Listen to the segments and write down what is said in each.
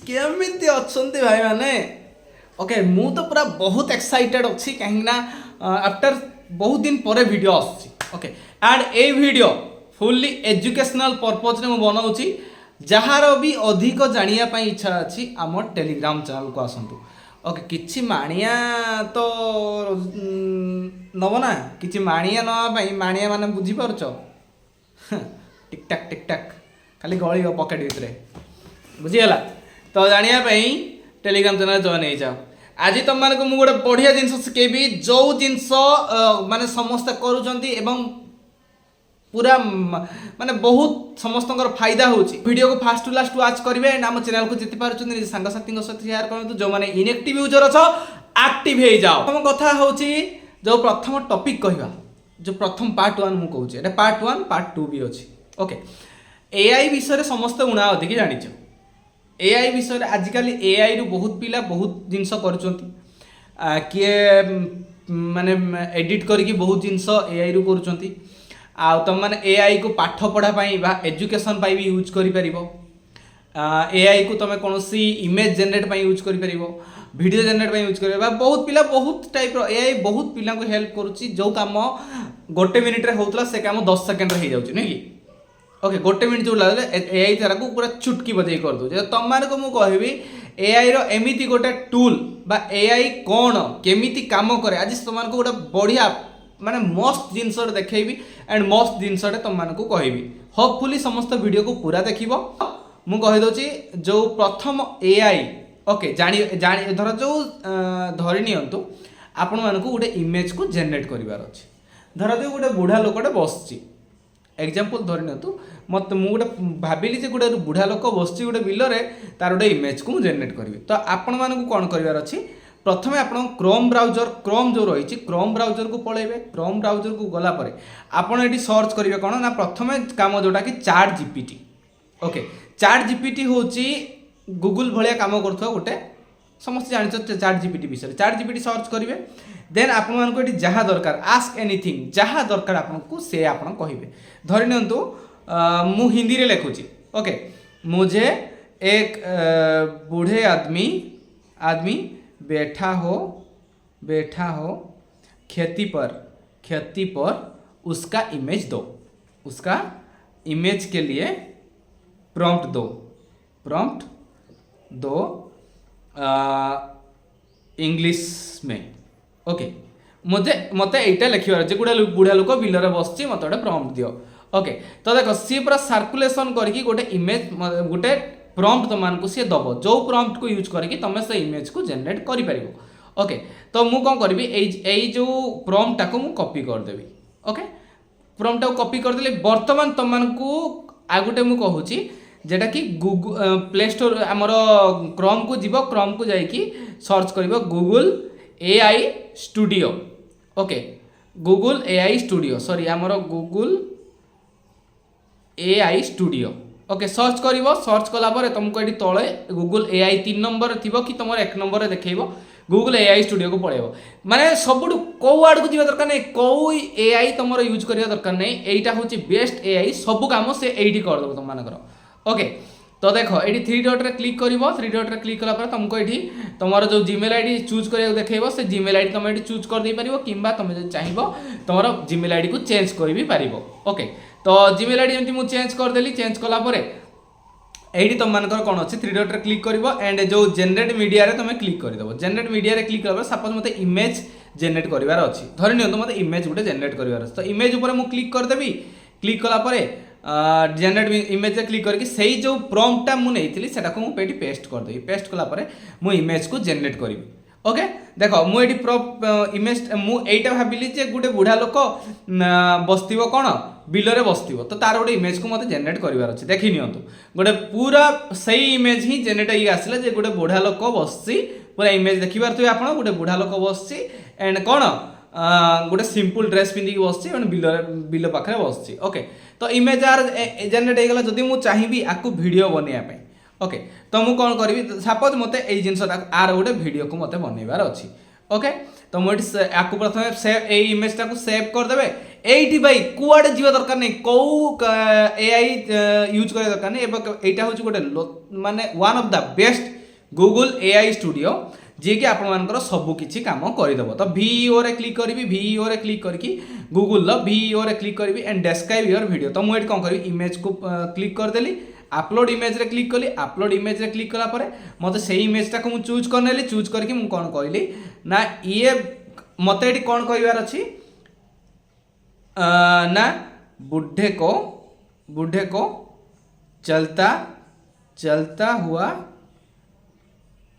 केमिति अछंती भाई माने ओके मु तो पूरा बहुत एक्साइटेड अच्छी कहीं ना आफ्टर बहुत दिन पर वीडियो आसी okay and A video fully educational purpose रे मु बनाउची जहार भी अधिक जानिया पई इच्छा अछि आम टेलीग्राम चैनल को आसंतु ओके किछि मानिया तो नब ना किछि मानिया नवा पई मानिया माने बुझी पारछो टिक टाक खाली गली पकेट भितरे बुझीगला तो जानिया पई टेलीग्राम चैनल जॉइन हो जाओ आज तुम मानक मु गोटे बढ़िया जिनस शिखेबी जो जिनस माने समस्त करूछंती एवं पूरा माने बहुत समस्त फायदा होची वीडियो को फास्ट टू लास्ट वाच करिवे एंड हम चैनल को जिति पारुछंती निज संग साथी सहित शेयर करंतु जो माने इनएक्टिव यूजर अछ एक्टिव हे जाओ हम कथा होची जो प्रथम टॉपिक कहबा जो प्रथम पार्ट 1 मु कहूची एटा पार्ट 1 पार्ट 2 भी अछि ओके एआई विषय रे समस्त उणा अधिक जानिछो एआई विषय आजिकल एआई रु बहुत पिला बहुत जिनस करूछंती किए माने एडिट करके बहुत जिनस एआई रु करूछंती आ तुम माने एआई को पाठ पढ़ा पाई बा एजुकेशन पाई भी यूज करि परिबो एआई को तुम कोनोसी इमेज जनरेट पाई यूज करि परिबो वीडियो जनरेट पाई यूज करिबा बहुत पिला बहुत टाइप रो एआई बहुत पिला को हेल्प करूची जो काम गोटे मिनिट रे होतला से काम 10 सेकंड रे हो जाउची नै कि ओके गोटे मिनिट जो लागले एआई तारा को पूरा चुटकी बजाई कर दो तुम मान को मु कहबी एआई रो एमिति गोटे टूल बा एआई कोन केमिति काम करे आज तुम मान को गोटे बढ़िया माने मस्त जिनस देखैबी एंड मस्त जिनस तुम मान को कहबी होपफुली समस्त वीडियो को पूरा देखिबो मु कहि दोची जो प्रथम एआई ओके जानी जानी धर जो धरि नियंतु आपण मान को गोटे इमेज को जनरेट करिवार अछि धर जो गोटे बुढ़ा लोकटे बसची एग्जांपल धरि नियंतु मत मु गोटे भाबिली जे गोटे बुढ़ा लोक बसची गोटे बिल रे तार गोटे इमेज को जनरेट करिवि तो आपण मान को कोन करिवार अछि प्रथमे आपण क्रोम ब्राउजर क्रोम जो रही क्रोम ब्राउजर को पळेबे क्रोम ब्राउजर को गला परे आपण एटी सर्च करिवे कोन ना प्रथमे काम जोटा कि chat GPT okay chat GPT होची गूगल भलिया काम करथो गोटे समस्त जानिछ चैट जीपीटी विषय चैट जीपीटी सर्च करिवे देन आपण मान को एटी जहा दरकार आस्क एनीथिंग जहा दरकार आपण को से आपण कहिबे धरि नियंतु मु हिंदी रे लिखुची ओके मुझे एक बूढ़े आदमी बैठा हो खेती पर उसका इमेज दो उसका इमेज के लिए प्रॉम्प्ट दो इंग्लिश में ओके मते एटा लिखिबार जे गुडा बुढ़ा लोक बिल रे बसची मते गोटे प्रॉम्प्ट दियो ओके तो देखो सी पूरा सर्कुलेशन करके गोटे इमेज गोटे प्रॉम्प्ट तुम मान को सी दबो जो प्रॉम्प्ट को यूज करके तुम से इमेज को जनरेट करि परिबो ओके तो मु कोन करबी एई जो प्रॉम्प्ट टाको मु कॉपी कर देबी ओके प्रॉम्प्ट टाको कॉपी कर देले वर्तमान तुम मान को आ गोटे मु कहूची जेटा कि गूगल प्ले स्टोर हमर क्रोम को जीवो क्रोम को जाई कि सर्च करिवो Google AI studio okay Google AI studio sorry हमर Google AI studio okay search करिवो सर्च कला परे तुमको एटी तळे गूगल एआई 3 नंबर रे थिबो कि तुमर 1 नंबर रे देखैबो गूगल एआई स्टूडियो को पळेबो माने सबुडु को आड को जिबा दरकार नै को एआई तुमर यूज करिया दरकार नै एटा होची बेस्ट एआई सब काम से एडी कर दबो तुम मानकर ओके तो देखो एटी 3 डॉट रे क्लिक करिवो 3 डॉट रे क्लिक कला परे तुमको एटी तुमर जो जीमेल आईडी चूज करिया देखैबो से जीमेल आईडी तुम एटी चूज कर दे परिबो किबा तुम जे चाहिबो तुमर जीमेल आईडी को चेंज करि भी परिबो ओके तो जीमेल आईडी एमती मु चेंज कर देली चेंज कला परे एडी तुम मानकर कोन अछि 3 डॉट रे क्लिक करिवो एंड जो जनरेट मीडिया रे तुम क्लिक कर देबो जनरेट मीडिया रे क्लिक करबो सपोज मते इमेज जनरेट करिवार अछि धरि नियंतु मते इमेज गुटे जनरेट करिवार अछि तो इमेज ऊपर मु क्लिक कर देबी क्लिक कला परे जनरेट इमेज रे क्लिक करके सही जो प्रॉम्प्ट टा मु नेइथिली सेटा को मु पेटी पेस्ट कर देबी पेस्ट कला परे मु इमेज को जनरेट करिवि ओके देखो मु एटी इमेज मु एटा भाबिली जे गुटे बुढ़ा लोक बसतिबो कोन बिल रे बसतिबो तो तार गोटे इमेज को मते जनरेट करिवार अछि देखि नियंतु गोटे पूरा सही इमेज ही जनरेट होई आसिला जे गोटे बुढ़ा लोक बससी पूरा इमेज देखि पारथि आपण गोटे बुढ़ा लोक बससी एंड कोन गोटे सिंपल ड्रेस पिंदी की बसची एंड बिल पाखरे बसची ओके तो इमेज आर जनरेट हो गला जदी मु चाहिबी आकु वीडियो बनिया पे ओके तो मु कोन करबी सपोज मते एई जिंस आर गोटे वीडियो को मते बनैबार अछि ओके तो मु आकु प्रथमे सेव ए इमेज टा को सेव कर देबे এইটি ভাই কুଆଡ଼େ ଯିବା ଦରକାର ନାହିଁ କେଉଁ AI ୟୁଜ୍ କରିବା ଦରକାର ନାହିଁ ଏବଂ ଏଇଟା ହେଉଛି ଗୋଟେ ମାନେ one of the best Google AI studio ଯିଏକି ଆପଣମାନଙ୍କର ସବୁକିଛି କାମ କରିଦେବ। ତ ଭିଇଓରେ କ୍ଲିକ୍ କରିବି, ଭିଇଓରେ କ୍ଲିକ୍ କରିକି ଗୁଗୁଲର ଭିଇଓରେ କ୍ଲିକ୍ କରିବି ଆଣ୍ଡ ଡେସ୍କ୍ରାଇବ୍ ୟୋର ଭିଡ଼ିଓ। ତ ମୁଁ ଏଠି କ'ଣ କରିବି ଇମେଜକୁ କ୍ଲିକ୍ କରିଦେଲି, अपलोड इमेज क्लिक कली, अपलोड इमेज क्लिक कला मत से इमेजटा को चूज करनेली, चूज करके मुझे कौन कहली ना ये मत ये कौन कहबार अच्छी ना बुढ़े को चलता चलता हुआ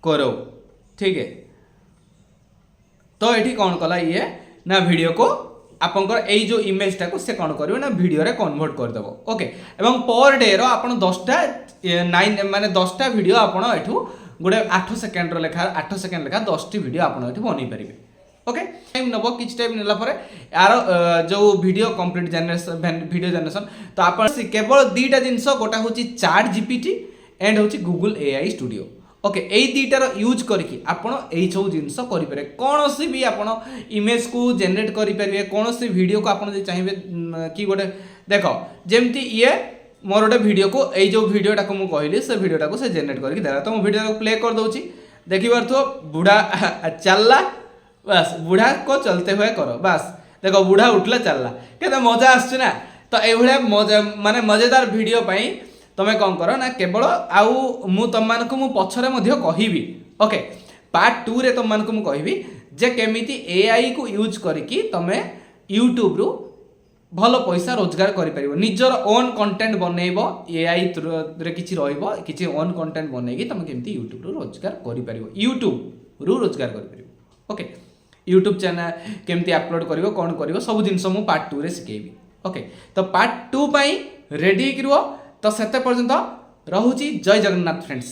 करो, ठीक है। तो ये कौन कला ये ना वीडियो को आपंकर यही जो इमेजटा को से कौन करेंगे ना वीडियो रे कन्वर्ट करदेव। ओके एवं पर डे रो आप 10टा 9 माने 10टा वीडियो आप गोटे 8 सेकेंड लेखा 8 सेकेंड लेखा 10टी वीडियो आप बन पारे। ओके टाइम नब कि टाइम नेला यार जो video complete generation video generation तो आप केवल 2टा जिनस गोटा हूँ चैट जीपीटी एंड हूँ गूगल AI स्टूडियो। ओके यही दुईटार यूज करके आपड़ यही सब जिनस करें कौन सी भी आप इमेज को जेनेट करेंगे कौन सी वीडियो को आपड़ चाहिए कि गोटे देख जमती ये मोर गोटे वीडियो को यही जो वीडियोटा को मुझे कहली से वीडियोटा को से जेनेट करके देला। तो मुझे वीडियो को प्ले कर दूसरी देखिपो बुढ़ा चलला बस बुढ़ा को चलते हुए करो बस देखो बुढ़ा उठला चलला के मजा आसना। तो ये मजा माने मजेदार वीडियो पाई तुम्हें कौन कर ना केवल आउ मु तुम मु पछरे मध्य कहिबी। ओके पार्ट 2 रे तुम मानक मु कहिबी जे केमिति AI को यूज करके तुमे यूट्यूब रु भल पैसा रोजगार करि परिबो, निजर ओन कंटेंट बनैबो AI रे किछि रहइबो किछि ओन कंटेंट बनैकी तुम केमिति यूट्यूब रु रोजगार करि परिबो, यूट्यूब रु रोजगार करि परिबो। ओके यूट्यूब चैनल केमिति अपलोड करिवो कोन करिवो सब जिंस मु पार्ट 2 रे सिखेबी। ओके तो पार्ट 2 पई रेडी करिवो। तो सेते पर्यंत रहुची जय जगन्नाथ फ्रेंड्स।